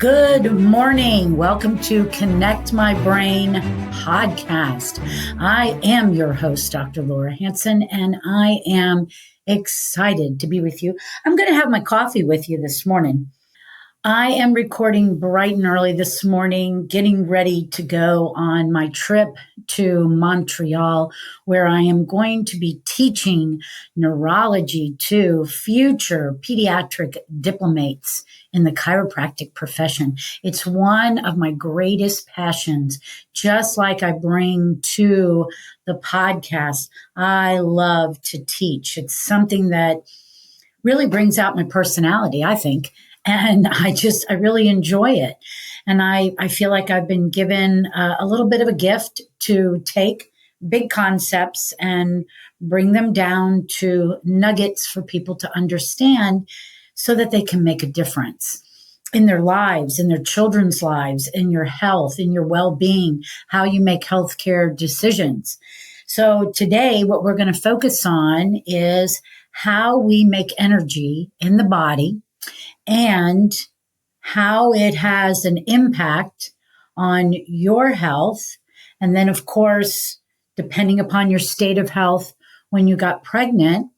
Good morning. Welcome to Connect My Brain podcast. I am your host, Dr. Laura Hanson, and I am excited to be with you. I'm going to have my coffee with you this morning. I am recording bright and early this morning, getting ready to go on my trip to Montreal, where I am going to be teaching neurology to future pediatric diplomates in the chiropractic profession. It's one of my greatest passions, just like I bring to the podcast. I love to teach. It's something that really brings out my personality, I think. And I really enjoy it. And I feel like I've been given a little bit of a gift to take big concepts and bring them down to nuggets for people to understand so that they can make a difference in their lives, in their children's lives, in your health, in your well-being, how you make healthcare decisions. So today, what we're going to focus on is how we make energy in the body and how it has an impact on your health. And then, of course, depending upon your state of health when you got pregnant,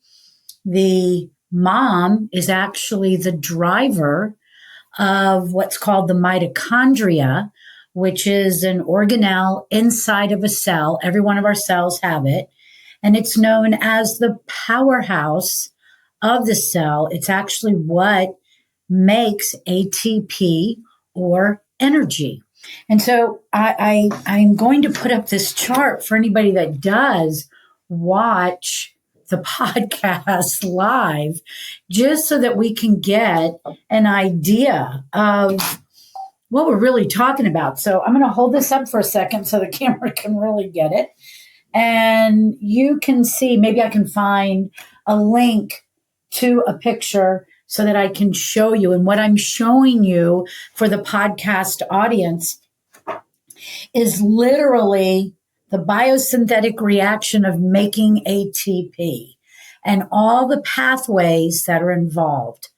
the mom is actually the driver of what's called the mitochondria, which is an organelle inside of a cell. Every one of our cells have it. And it's known as the powerhouse of the cell. It's actually what makes ATP or energy. And so I'm going to put up this chart for anybody that does watch the podcast live, just so that we can get an idea of what we're really talking about. So I'm going to hold this up for a second so the camera can really get it. And you can see, maybe I can find a link to a picture so that I can show you. And what I'm showing you for the podcast audience is literally the biosynthetic reaction of making ATP and all the pathways that are involved.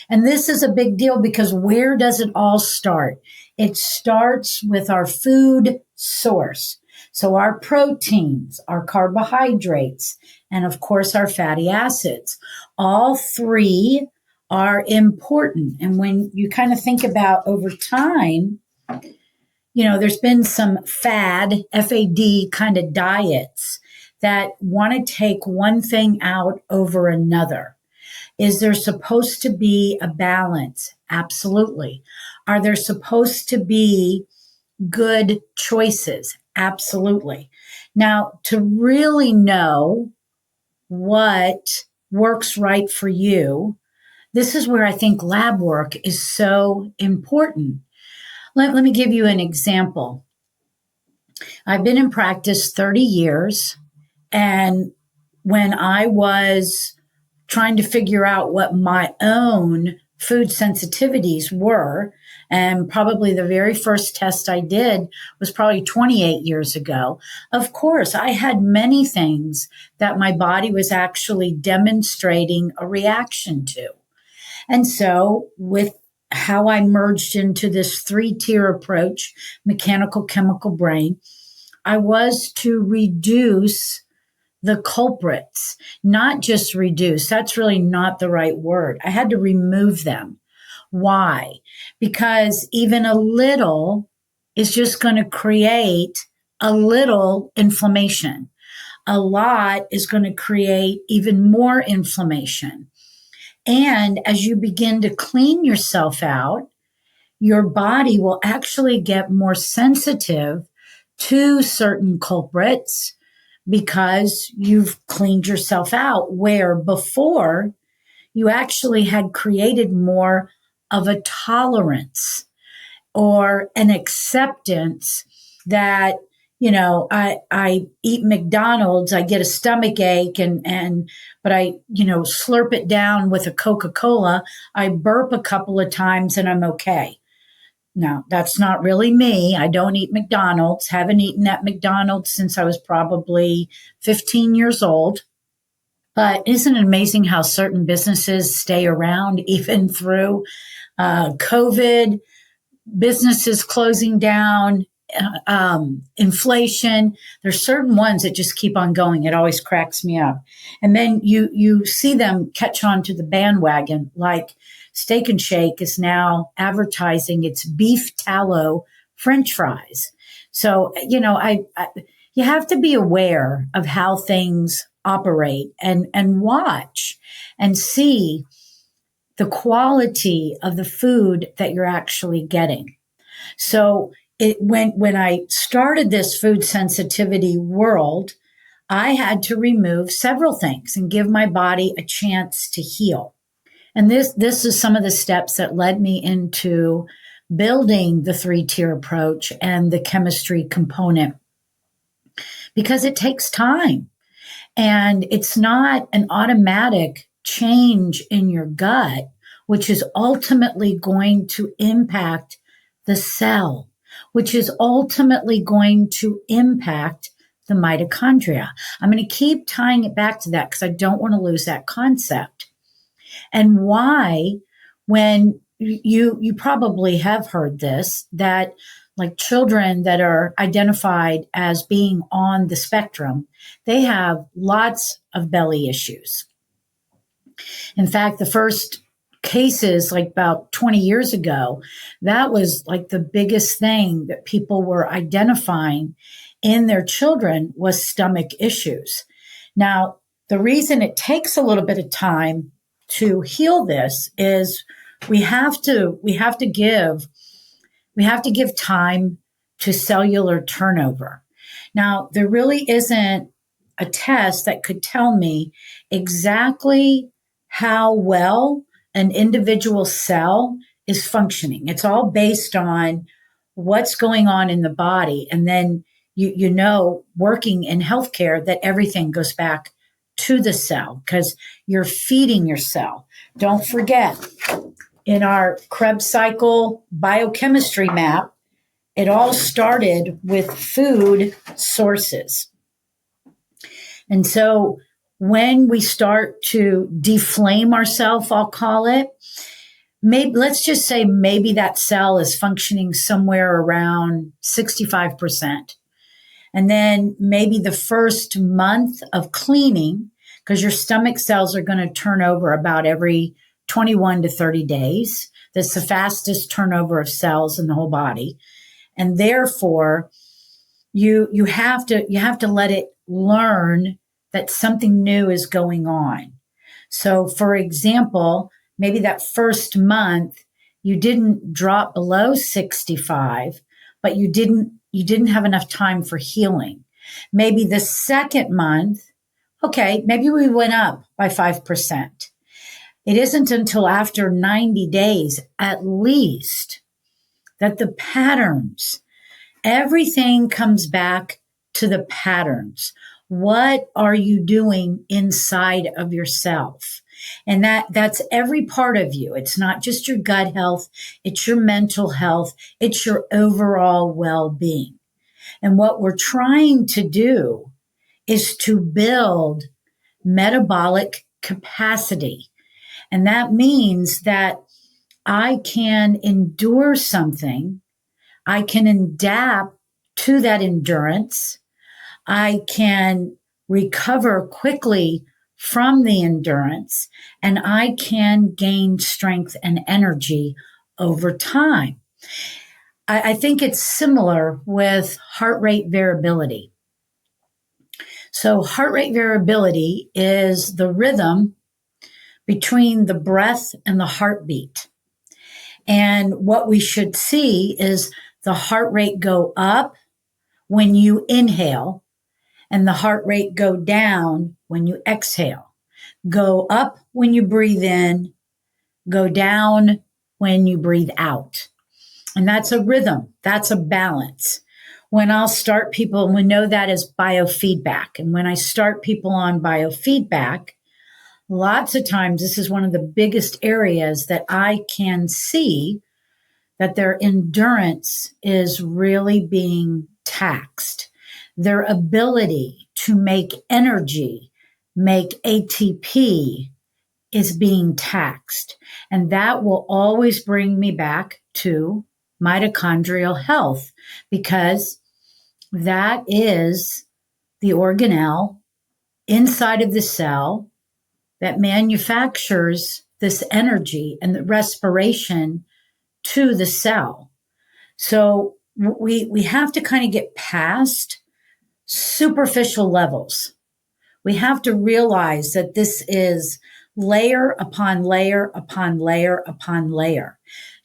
And this is a big deal because where does it all start? It starts with our food source. So our proteins, our carbohydrates, and of course our fatty acids. All three are important. And when you kind of think about over time, there's been some FAD kind of diets that want to take one thing out over another. Is there supposed to be a balance? Absolutely. Are there supposed to be good choices? Absolutely. Now, to really know what works right for you, this is where I think lab work is so important. Let me give you an example. I've been in practice 30 years, and when I was trying to figure out what my own food sensitivities were, and probably the very first test I did was probably 28 years ago. Of course, I had many things that my body was actually demonstrating a reaction to. And so with how I merged into this 3-tier approach, mechanical chemical brain, I was to reduce the culprits, not just reduce. That's really not the right word. I had to remove them. Why? Because even a little is just going to create a little inflammation. A lot is going to create even more inflammation. And as you begin to clean yourself out, your body will actually get more sensitive to certain culprits because you've cleaned yourself out, where before you actually had created more of a tolerance or an acceptance that, I eat McDonald's, I get a stomach ache but I, slurp it down with a Coca-Cola. I burp a couple of times and I'm okay. Now, that's not really me. I don't eat McDonald's, haven't eaten at McDonald's since I was probably 15 years old. But isn't it amazing how certain businesses stay around even through COVID? businesses closing down, inflation. There's certain ones that just keep on going. It always cracks me up. And then you see them catch on to the bandwagon, like Steak and Shake is now advertising its beef tallow French fries. So, you have to be aware of how things operate and watch and see the quality of the food that you're actually getting. So when I started this food sensitivity world, I had to remove several things and give my body a chance to heal. And this is some of the steps that led me into building the 3-tier approach and the chemistry component, because it takes time and it's not an automatic change in your gut, which is ultimately going to impact the cell, which is ultimately going to impact the mitochondria. I'm going to keep tying it back to that because I don't want to lose that concept. And why, when you probably have heard this, that like children that are identified as being on the spectrum, they have lots of belly issues. In fact, the first cases, like about 20 years ago, that was like the biggest thing that people were identifying in their children was stomach issues. Now, the reason it takes a little bit of time to heal this is we have to give time to cellular turnover. Now, there really isn't a test that could tell me exactly how well an individual cell is functioning. It's all based on what's going on in the body. And then, working in healthcare, that everything goes back to the cell because you're feeding your cell. Don't forget, in our Krebs cycle biochemistry map, it all started with food sources. And so when we start to deflame ourselves, I'll call it, let's just say maybe that cell is functioning somewhere around 65%. And then maybe the first month of cleaning, because your stomach cells are going to turn over about every 21 to 30 days. That's the fastest turnover of cells in the whole body. And therefore, you have to let it learn that something new is going on. So, for example, maybe that first month you didn't drop below 65, but you didn't have enough time for healing. Maybe the second month, okay, maybe we went up by 5%. It isn't until after 90 days, at least, that the patterns, everything comes back to the patterns. What are you doing inside of yourself? And that's every part of you. It's not just your gut health. It's your mental health. It's your overall well-being. And what we're trying to do is to build metabolic capacity. And that means that I can endure something. I can adapt to that endurance. I can recover quickly from the endurance, and I can gain strength and energy over time. I think it's similar with heart rate variability. So heart rate variability is the rhythm between the breath and the heartbeat. And what we should see is the heart rate go up when you inhale and the heart rate go down when you exhale. Go up when you breathe in, go down when you breathe out. And that's a rhythm. That's a balance. When I'll start people, we know that as biofeedback. And when I start people on biofeedback, lots of times this is one of the biggest areas that I can see that their endurance is really being taxed. Their ability to make energy, make ATP is being taxed. And that will always bring me back to mitochondrial health, because that is the organelle inside of the cell that manufactures this energy and the respiration to the cell. So we have to kind of get past superficial levels. We have to realize that this is layer upon layer upon layer upon layer,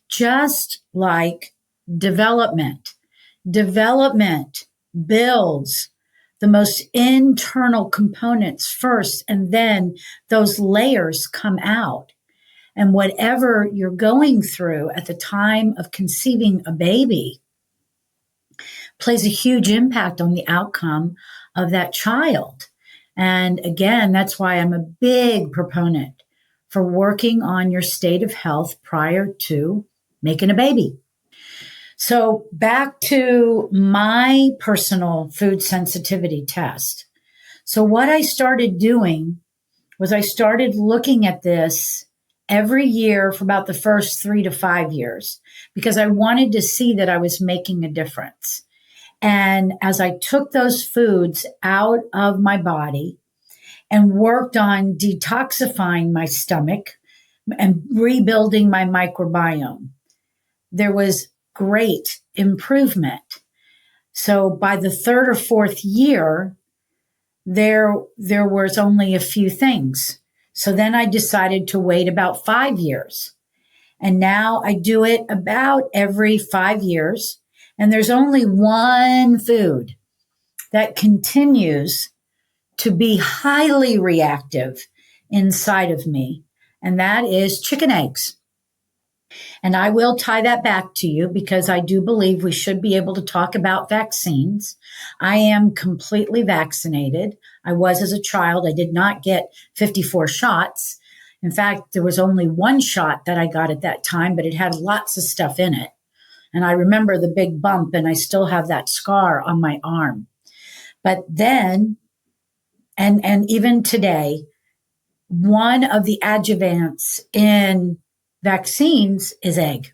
just like development. Development builds the most internal components first, and then those layers come out. And whatever you're going through at the time of conceiving a baby plays a huge impact on the outcome of that child. And again, that's why I'm a big proponent for working on your state of health prior to making a baby. So back to my personal food sensitivity test. So what I started doing was I started looking at this every year for about the first 3 to 5 years, because I wanted to see that I was making a difference. And as I took those foods out of my body and worked on detoxifying my stomach and rebuilding my microbiome, there was great improvement. So by the third or fourth year, there was only a few things. So then I decided to wait about 5 years. And now I do it about every 5 years. And there's only one food that continues to be highly reactive inside of me, and that is chicken eggs. And I will tie that back to you because I do believe we should be able to talk about vaccines. I am completely vaccinated. I was as a child. I did not get 54 shots. In fact, there was only one shot that I got at that time, but it had lots of stuff in it. And I remember the big bump, and I still have that scar on my arm. But then, and even today, one of the adjuvants in vaccines is egg.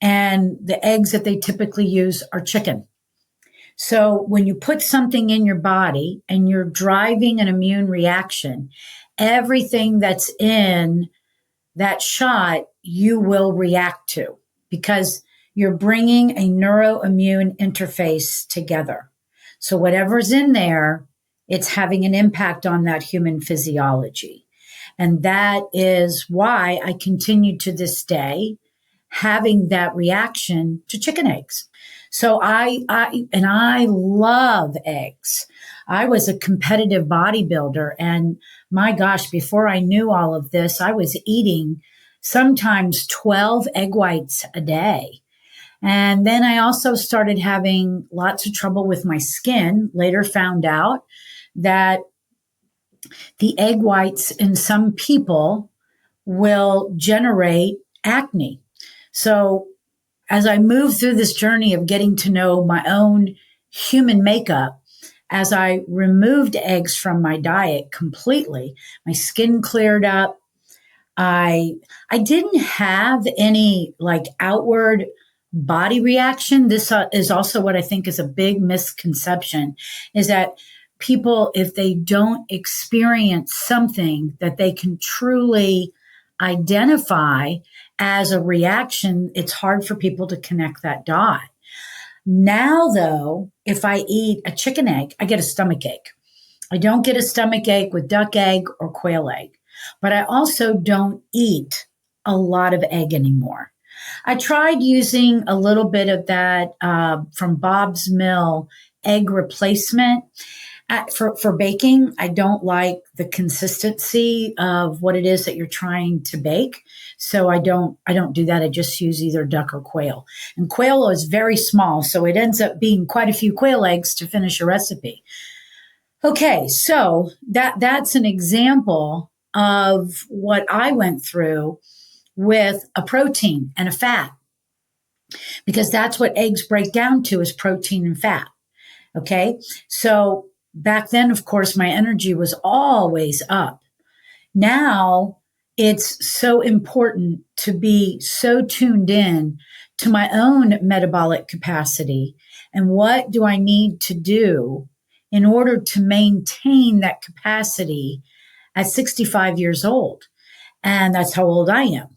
And the eggs that they typically use are chicken. So when you put something in your body and you're driving an immune reaction, everything that's in that shot, you will react to, because you're bringing a neuroimmune interface together. So whatever's in there, it's having an impact on that human physiology. And that is why I continue to this day having that reaction to chicken eggs. So I love eggs. I was a competitive bodybuilder, and my gosh, before I knew all of this, I was eating sometimes 12 egg whites a day. And then I also started having lots of trouble with my skin. Later found out that the egg whites in some people will generate acne. So as I moved through this journey of getting to know my own human makeup, as I removed eggs from my diet completely, my skin cleared up. I didn't have any like outward body reaction. This is also what I think is a big misconception, is that people, if they don't experience something that they can truly identify as a reaction, it's hard for people to connect that dot. Now, though, if I eat a chicken egg, I get a stomach ache. I don't get a stomach ache with duck egg or quail egg, but I also don't eat a lot of egg anymore. I tried using a little bit of that from Bob's Mill egg replacement. For baking, I don't like the consistency of what it is that you're trying to bake. So I don't do that. I just use either duck or quail. And quail is very small, so it ends up being quite a few quail eggs to finish a recipe. Okay, so that's an example of what I went through with a protein and a fat, because that's what eggs break down to, is protein and fat. Okay, so back then, of course, my energy was always up. Now it's so important to be so tuned in to my own metabolic capacity and what do I need to do in order to maintain that capacity at 65 years old. And that's how old I am.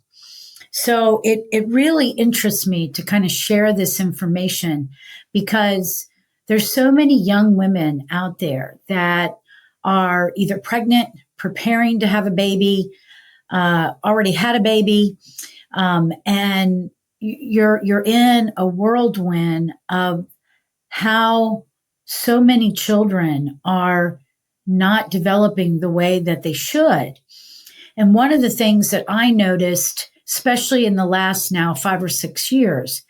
So it really interests me to kind of share this information because there's so many young women out there that are either pregnant, preparing to have a baby, already had a baby, and you're in a whirlwind of how so many children are not developing the way that they should. And one of the things that I noticed, especially in the last now 5 or 6 years,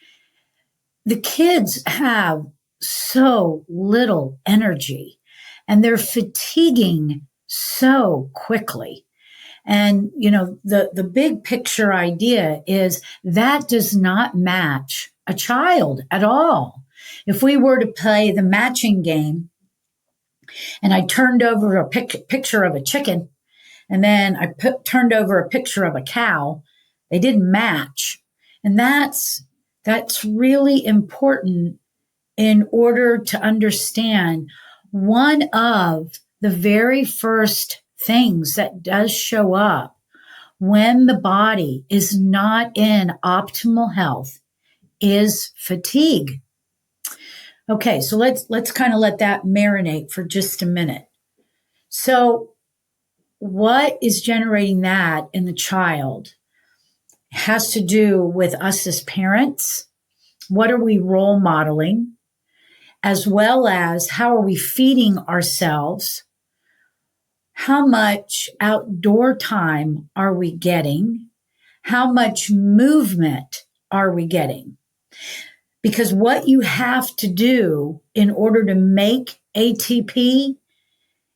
the kids have so little energy and they're fatiguing so quickly. And, the big picture idea is that does not match a child at all. If we were to play the matching game and I turned over a picture of a chicken and then I turned over a picture of a cow, they didn't match. And that's really important in order to understand one of the very first things that does show up when the body is not in optimal health is fatigue. Okay, so let's kind of let that marinate for just a minute. So what is generating that in the child has to do with us as parents. What are we role modeling? As well as how are we feeding ourselves? How much outdoor time are we getting? How much movement are we getting? Because what you have to do in order to make ATP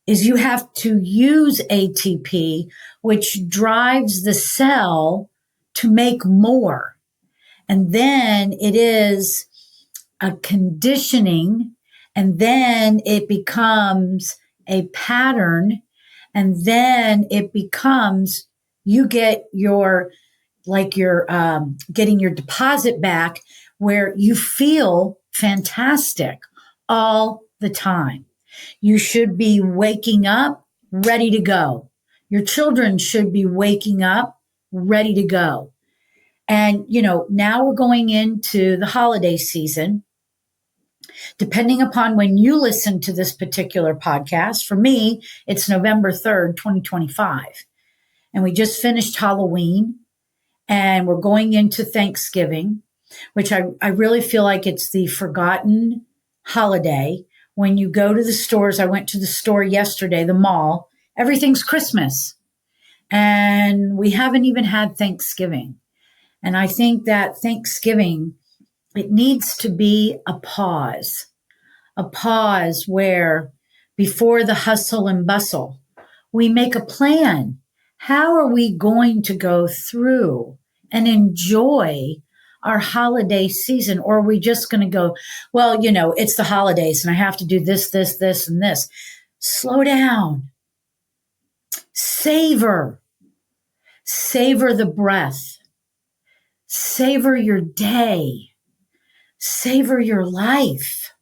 is you have to use ATP, which drives the cell to make more. And then it is a conditioning, and then it becomes a pattern, and then it becomes you get your getting your deposit back where you feel fantastic all the time. You should be waking up ready to go. Your children should be waking up ready to go. And, now we're going into the holiday season. Depending upon when you listen to this particular podcast, for me, it's November 3rd, 2025. And we just finished Halloween and we're going into Thanksgiving, which I really feel like it's the forgotten holiday. When you go to the stores, I went to the store yesterday, the mall, everything's Christmas. And we haven't even had Thanksgiving. And I think that Thanksgiving, it needs to be a pause where before the hustle and bustle, we make a plan. How are we going to go through and enjoy our holiday season? Or are we just going to go, well, it's the holidays and I have to do this, this, this, and this. Slow down. Savor the breath. Savor your day. Savor your life.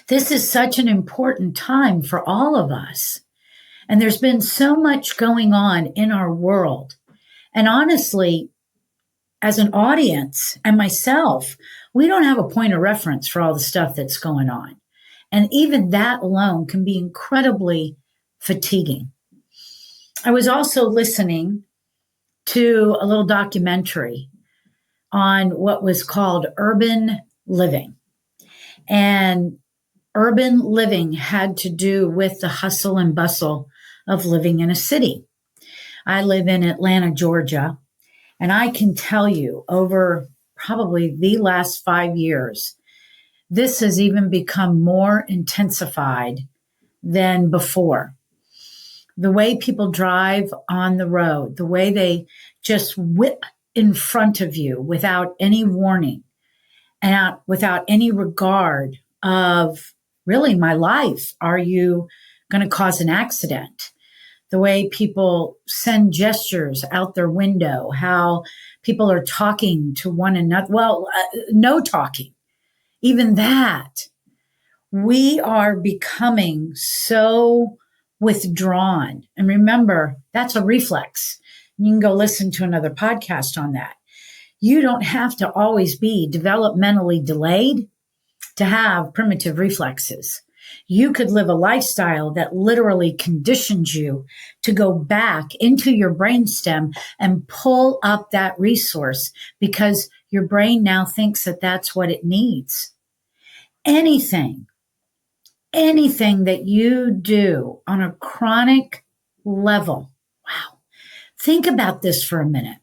This is such an important time for all of us. And there's been so much going on in our world. And honestly, as an audience and myself, we don't have a point of reference for all the stuff that's going on. And even that alone can be incredibly fatiguing. I was also listening to a little documentary on what was called urban living. And urban living had to do with the hustle and bustle of living in a city. I live in Atlanta, Georgia, and I can tell you over probably the last 5 years, this has even become more intensified than before. The way people drive on the road, the way they just whip in front of you without any warning and without any regard of really my life. Are you going to cause an accident? the way people send gestures out their window, how people are talking to one another. Well, no talking, even that. We are becoming so withdrawn. And remember, that's a reflex. You can go listen to another podcast on that. You don't have to always be developmentally delayed to have primitive reflexes. You could live a lifestyle that literally conditions you to go back into your brainstem and pull up that resource because your brain now thinks that that's what it needs. Anything that you do on a chronic level, wow, think about this for a minute.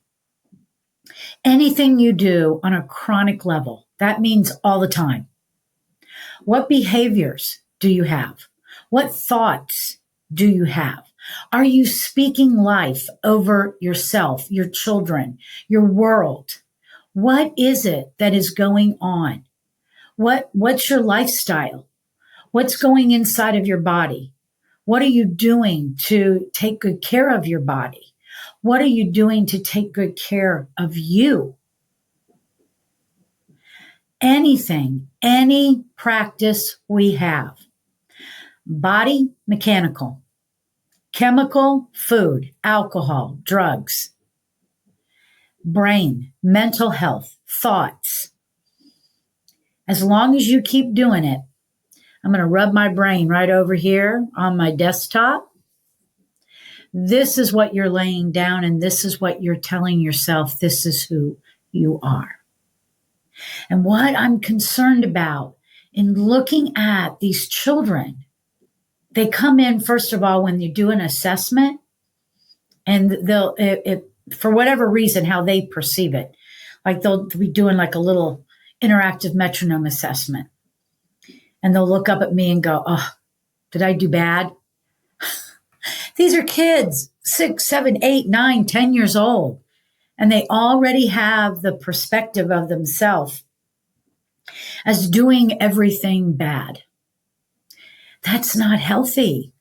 Anything you do on a chronic level, that means all the time. What behaviors do you have? What thoughts do you have? Are you speaking life over yourself, your children, your world? What is it that is going on? What's your lifestyle? What's going inside of your body? What are you doing to take good care of your body? What are you doing to take good care of you? Anything, any practice we have. Body, mechanical. Chemical, food, alcohol, drugs. Brain, mental health, thoughts. As long as you keep doing it, I'm going to rub my brain right over here on my desktop. This is what you're laying down, and this is what you're telling yourself. This is who you are. And what I'm concerned about in looking at these children, they come in, first of all, when you do an assessment, and they'll, for whatever reason, how they perceive it, like they'll be doing like a little interactive metronome assessment. And they'll look up at me and go, oh, did I do bad? These are kids, 6, 7, 8, 9, 10 years old. And they already have the perspective of themselves as doing everything bad. That's not healthy.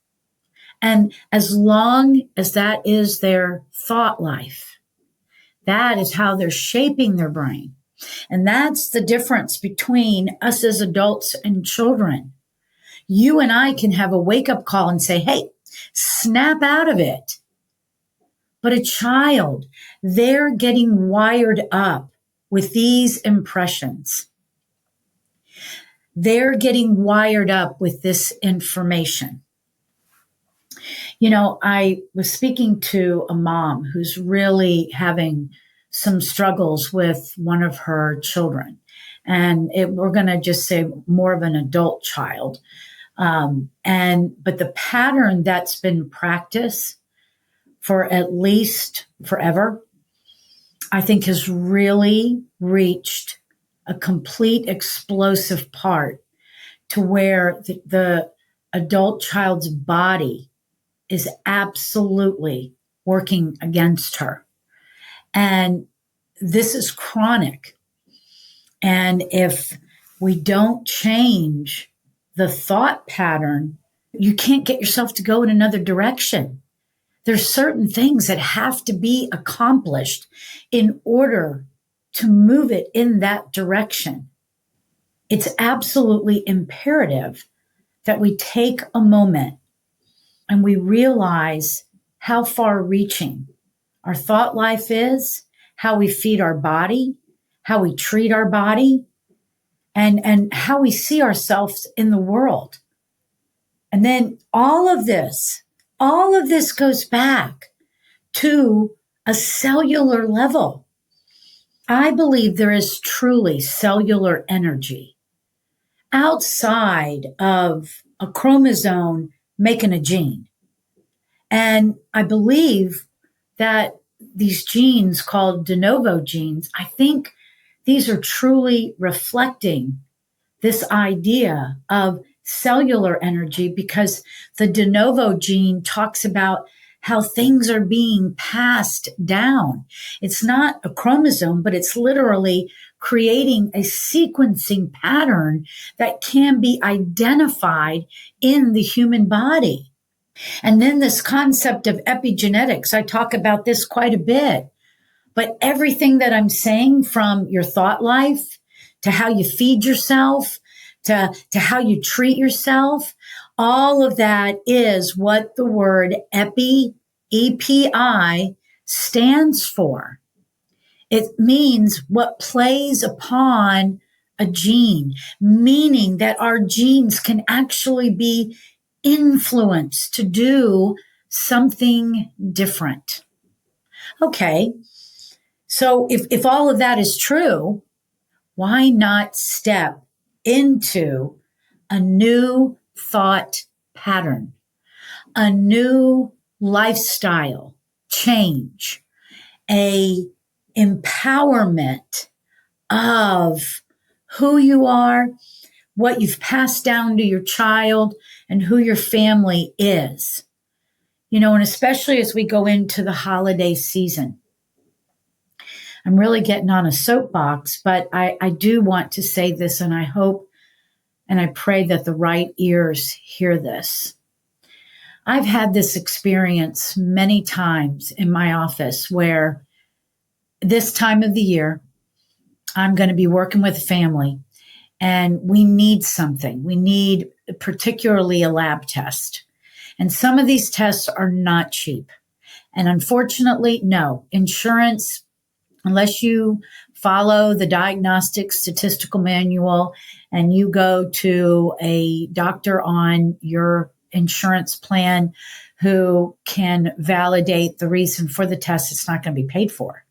And as long as that is their thought life, that is how they're shaping their brain. And that's the difference between us as adults and children. You and I can have a wake-up call and say, hey, snap out of it. But a child, they're getting wired up with these impressions. They're getting wired up with this information. You know, I was speaking to a mom who's really having some struggles with one of her children. And we're going to just say more of an adult child. But the pattern that's been practiced for at least forever, I think has really reached a complete explosive part to where the adult child's body is absolutely working against her. And this is chronic. And if we don't change the thought pattern, you can't get yourself to go in another direction. There's certain things that have to be accomplished in order to move it in that direction. It's absolutely imperative that we take a moment and we realize how far-reaching our thought life is, how we feed our body, how we treat our body, and how we see ourselves in the world. And then all of this goes back to a cellular level. I believe there is truly cellular energy outside of a chromosome making a gene. And I believe that these genes called de novo genes, I think these are truly reflecting this idea of cellular energy, because the de novo gene talks about how things are being passed down. It's not a chromosome, but it's literally creating a sequencing pattern that can be identified in the human body. And then this concept of epigenetics, I talk about this quite a bit. But everything that I'm saying, from your thought life to how you feed yourself to how you treat yourself, all of that is what the word EPI stands for. It means what plays upon a gene, meaning that our genes can actually be influenced to do something different. Okay, so if all of that is true, why not step into a new thought pattern, a new lifestyle change, a empowerment of who you are, what you've passed down to your child, and who your family is? And especially as we go into the holiday season. I'm really getting on a soapbox, but I do want to say this, and I hope and I pray that the right ears hear this. I've had this experience many times in my office where this time of the year, I'm going to be working with a family and we need something. We need particularly a lab test. And some of these tests are not cheap. And unfortunately, no, insurance, unless you follow the diagnostic statistical manual and you go to a doctor on your insurance plan who can validate the reason for the test, it's not going to be paid for.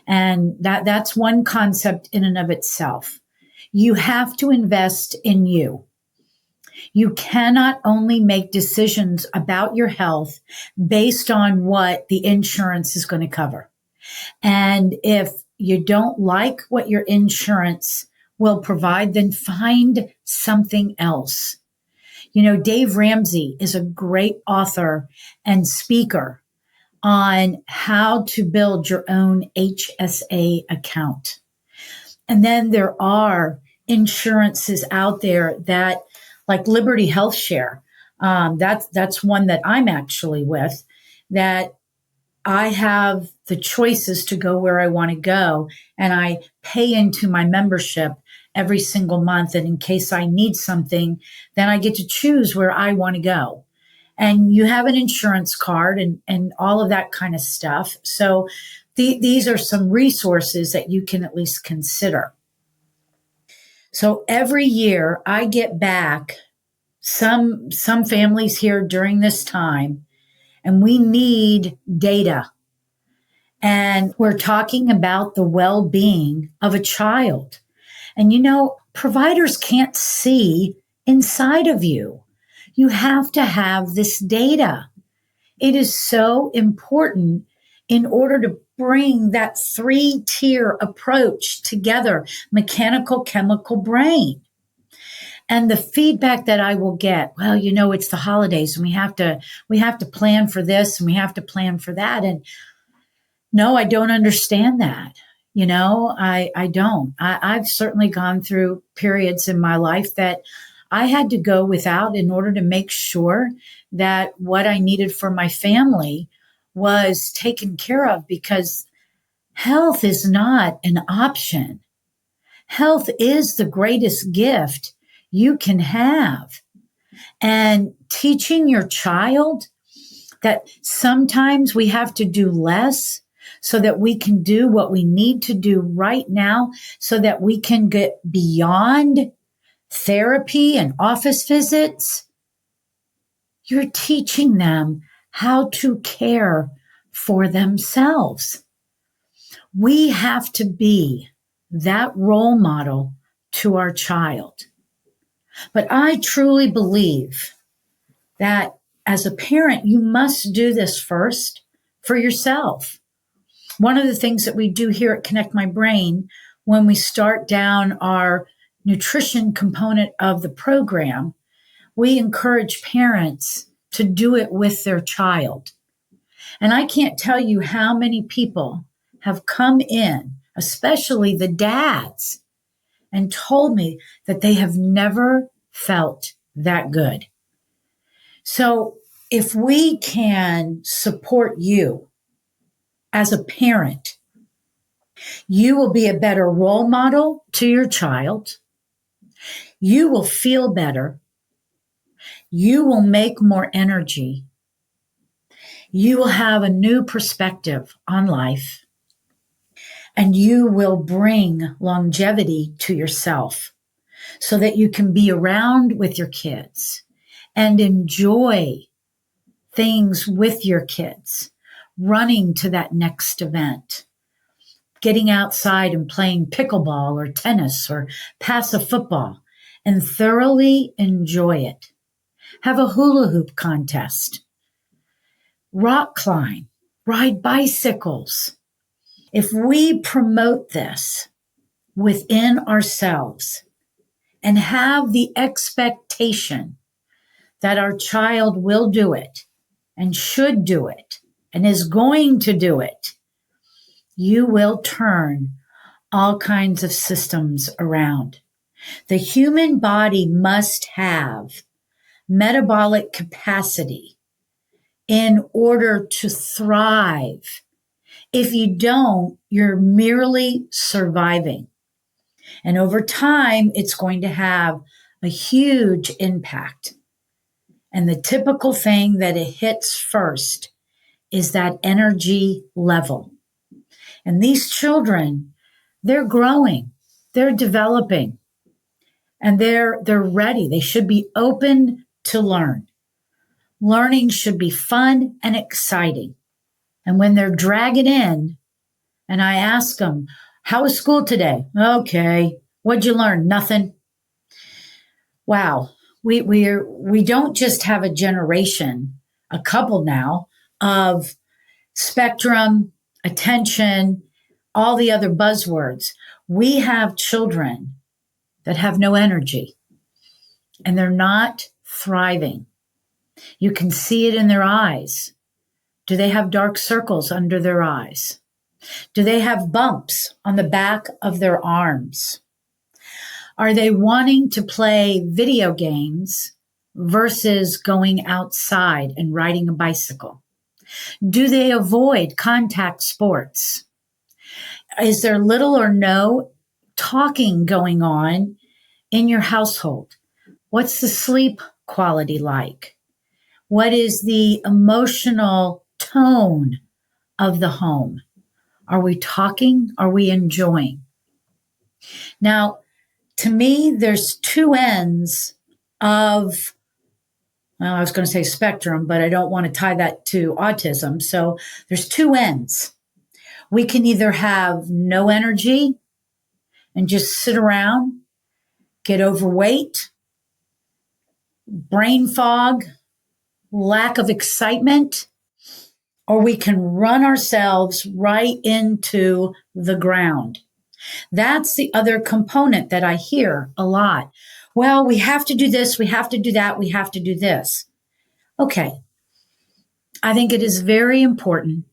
And that's one concept in and of itself. You have to invest in you. You cannot only make decisions about your health based on what the insurance is going to cover. And if you don't like what your insurance will provide, then find something else. Dave Ramsey is a great author and speaker on how to build your own HSA account. And then there are insurances out there that, like Liberty Health Share, that's one that I'm actually with, that I have the choices to go where I want to go, and I pay into my membership every single month. And in case I need something, then I get to choose where I want to go. And you have an insurance card and all of that kind of stuff. So these are some resources that you can at least consider. So every year I get back some families here during this time, and we need data. And we're talking about the well-being of a child. And providers can't see inside of you. You have to have this data. It is so important in order to bring that 3-tier approach together, mechanical, chemical, brain. And the feedback that I will get, well, it's the holidays and we have to plan for this and we have to plan for that. And no, I don't understand that. I don't. I've certainly gone through periods in my life that I had to go without in order to make sure that what I needed for my family was taken care of, because health is not an option. Health is the greatest gift you can have. And teaching your child that sometimes we have to do less so that we can do what we need to do right now, so that we can get beyond therapy and office visits. You're teaching them how to care for themselves. We have to be that role model to our child. But I truly believe that as a parent, you must do this first for yourself. One of the things that we do here at Connect My Brain, when we start down our nutrition component of the program, we encourage parents to do it with their child. And I can't tell you how many people have come in, especially the dads, and told me that they have never felt that good. So if we can support you as a parent, you will be a better role model to your child. You will feel better. You will make more energy. You will have a new perspective on life. And you will bring longevity to yourself so that you can be around with your kids and enjoy things with your kids, running to that next event, getting outside and playing pickleball or tennis or pass a football and thoroughly enjoy it. Have a hula hoop contest, rock climb, ride bicycles. If we promote this within ourselves and have the expectation that our child will do it and should do it and is going to do it, you will turn all kinds of systems around. The human body must have metabolic capacity in order to thrive. If you don't, you're merely surviving. And over time, it's going to have a huge impact. And the typical thing that it hits first is that energy level. And these children, they're growing, they're developing, and they're ready. They should be open to learn. Learning should be fun and exciting. And when they're dragging in, and I ask them, how was school today? Okay. What'd you learn? Nothing. Wow. We don't just have a generation, a couple now, of spectrum, attention, all the other buzzwords. We have children that have no energy and they're not thriving. You can see it in their eyes. Do they have dark circles under their eyes? Do they have bumps on the back of their arms? Are they wanting to play video games versus going outside and riding a bicycle? Do they avoid contact sports? Is there little or no talking going on in your household? What's the sleep quality like? What is the emotional tone of the home? Are we talking? Are we enjoying? Now, to me, there's two ends of, well, I was going to say spectrum, but I don't want to tie that to autism. So there's two ends. We can either have no energy and just sit around, get overweight, brain fog, lack of excitement, or we can run ourselves right into the ground. That's the other component that I hear a lot. Well, we have to do this, we have to do that, we have to do this. Okay. I think it is very important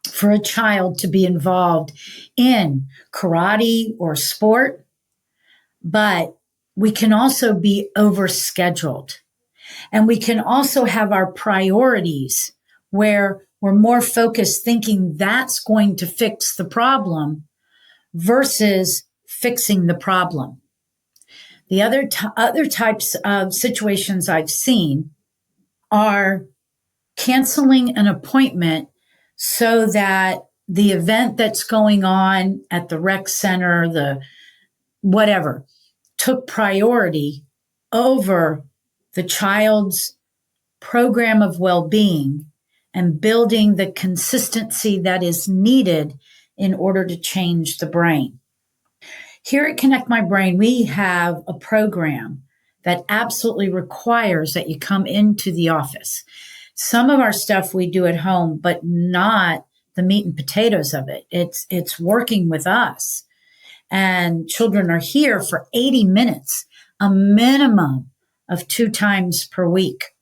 for a child to be involved in karate or sport, but we can also be overscheduled. And we can also have our priorities where we're more focused thinking that's going to fix the problem versus fixing the problem. The other types of situations I've seen are canceling an appointment so that the event that's going on at the rec center, the whatever, took priority over the child's program of well-being and building the consistency that is needed in order to change the brain. Here at Connect My Brain, we have a program that absolutely requires that you come into the office. Some of our stuff we do at home, but not the meat and potatoes of it. It's working with us. And children are here for 80 minutes, a minimum of 2 times per week.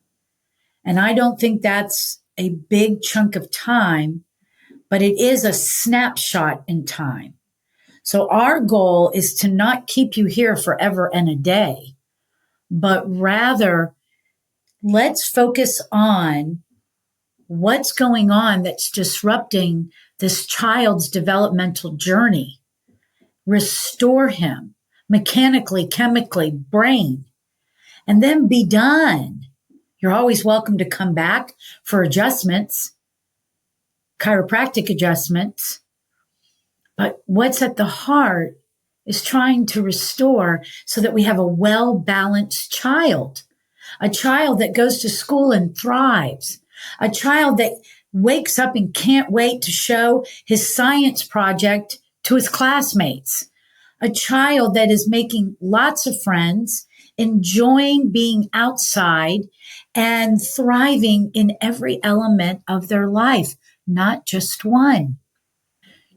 And I don't think that's a big chunk of time, but it is a snapshot in time. So our goal is to not keep you here forever and a day, but rather Let's focus on what's going on that's disrupting this child's developmental journey. Restore him mechanically, chemically, brain, and then be done. You're always welcome to come back for adjustments, chiropractic adjustments. But what's at the heart is trying to restore so that we have a well-balanced child, a child that goes to school and thrives, a child that wakes up and can't wait to show his science project to his classmates, a child that is making lots of friends, enjoying being outside, and thriving in every element of their life, not just one.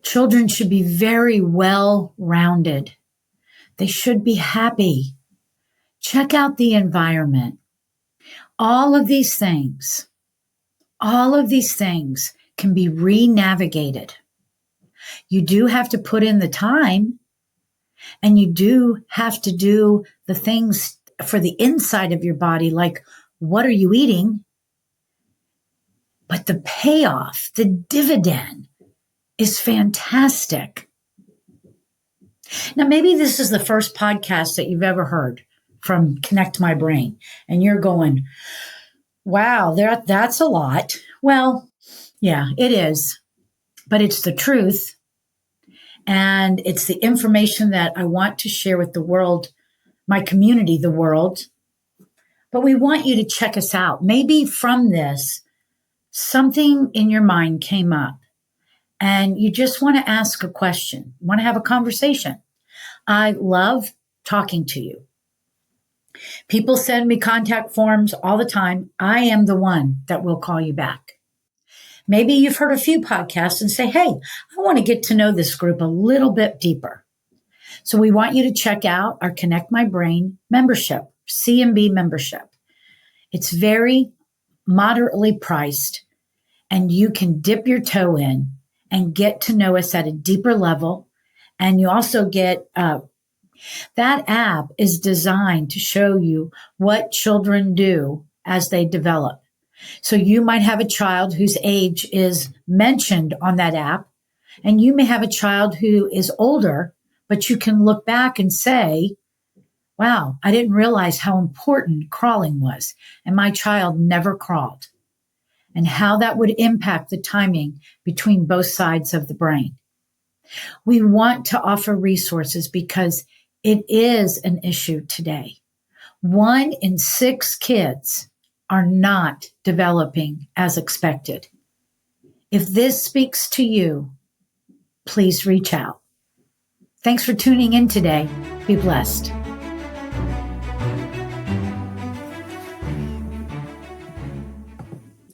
Children should be very well-rounded. They should be happy. Check out the environment. All of these things can be re-navigated. You do have to put in the time, and you do have to do the things for the inside of your body, like what are you eating? But the payoff, the dividend, is fantastic. Now, maybe this is the first podcast that you've ever heard from Connect My Brain, and you're going, wow, that's a lot. Well, yeah, it is, but it's the truth, and it's the information that I want to share with the world, my community, the world. But we want you to check us out. Maybe from this, something in your mind came up, and you just want to ask a question, want to have a conversation. I love talking to you. People send me contact forms all the time. I am the one that will call you back. Maybe you've heard a few podcasts and say, hey, I want to get to know this group a little bit deeper. So we want you to check out our Connect My Brain membership, CMB membership. It's very moderately priced, and you can dip your toe in and get to know us at a deeper level. And you also get, that app is designed to show you what children do as they develop. So you might have a child whose age is mentioned on that app, and you may have a child who is older, but you can look back and say, wow, I didn't realize how important crawling was, and my child never crawled, and how that would impact the timing between both sides of the brain. We want to offer resources because it is an issue today. 1 in 6 kids are not developing as expected. If this speaks to you, please reach out. Thanks for tuning in today. Be blessed.